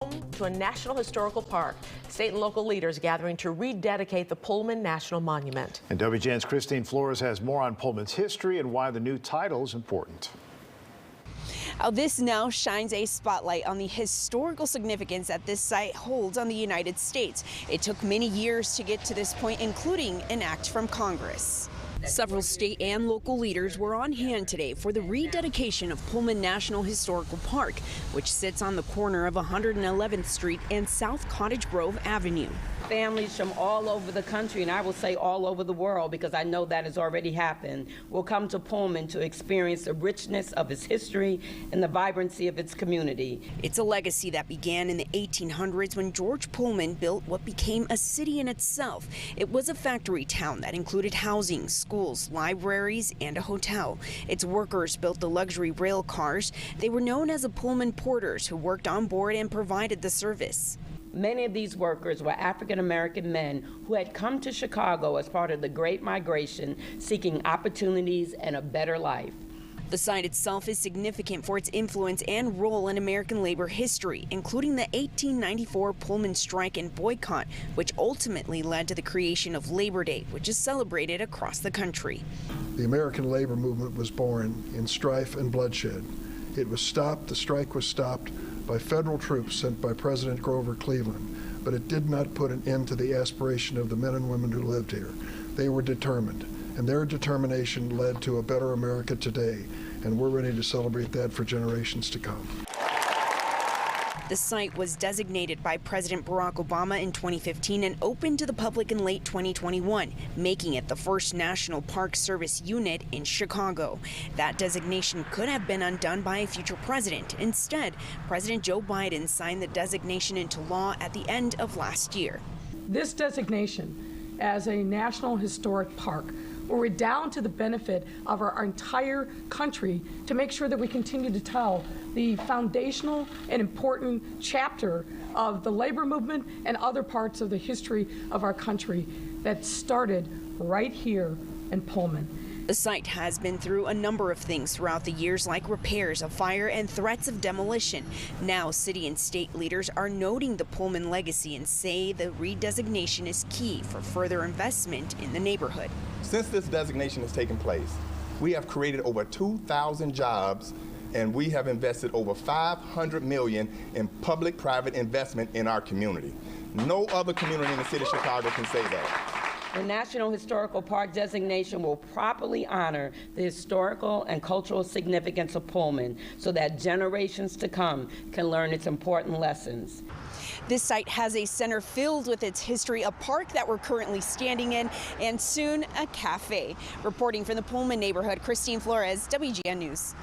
To a National Historical Park. State and local leaders gathering to rededicate the Pullman National Monument. And WGN's Christine Flores has more on Pullman's history and why the new title is important. This now shines a spotlight on the historical significance that this site holds on the United States. It took many years to get to this point, including an act from Congress. Several state and local leaders were on hand today for the rededication of Pullman National Historical Park, which sits on the corner of 111th Street and South Cottage Grove Avenue. Families from all over the country, and I will say all over the world because I know that has already happened, will come to Pullman to experience the richness of its history and the vibrancy of its community. It's a legacy that began in the 1800s when George Pullman built what became a city in itself. It was a factory town that included housing, schools, libraries, and a hotel. Its workers built the luxury rail cars. They were known as the Pullman Porters, who worked on board and provided the service. Many of these workers were African-American men who had come to Chicago as part of the Great Migration, seeking opportunities and a better life. The site itself is significant for its influence and role in American labor history, including the 1894 Pullman strike and boycott, which ultimately led to the creation of Labor Day, which is celebrated across the country. The American labor movement was born in strife and bloodshed. It was stopped, the strike was stopped by federal troops sent by President Grover Cleveland, but it did not put an end to the aspiration of the men and women who lived here. They were determined, and their determination led to a better America today, and we're ready to celebrate that for generations to come. The site was designated by President Barack Obama in 2015 and opened to the public in late 2021, making it the first National Park Service unit in Chicago. That designation could have been undone by a future president. Instead, President Joe Biden signed the designation into law at the end of last year. This designation as a National Historic Park will redound to the benefit of our entire country to make sure that we continue to tell the foundational and important chapter of the labor movement and other parts of the history of our country that started right here in Pullman. The site has been through a number of things throughout the years, like repairs, a fire, and threats of demolition. Now, city and state leaders are noting the Pullman legacy and say the redesignation is key for further investment in the neighborhood. Since this designation has taken place, we have created over 2,000 jobs, and we have invested over $500 million in public-private investment in our community. No other community in the city of Chicago can say that. The National Historical Park designation will properly honor the historical and cultural significance of Pullman so that generations to come can learn its important lessons. This site has a center filled with its history, a park that we're currently standing in, and soon a cafe. Reporting from the Pullman neighborhood, Christine Flores, WGN News.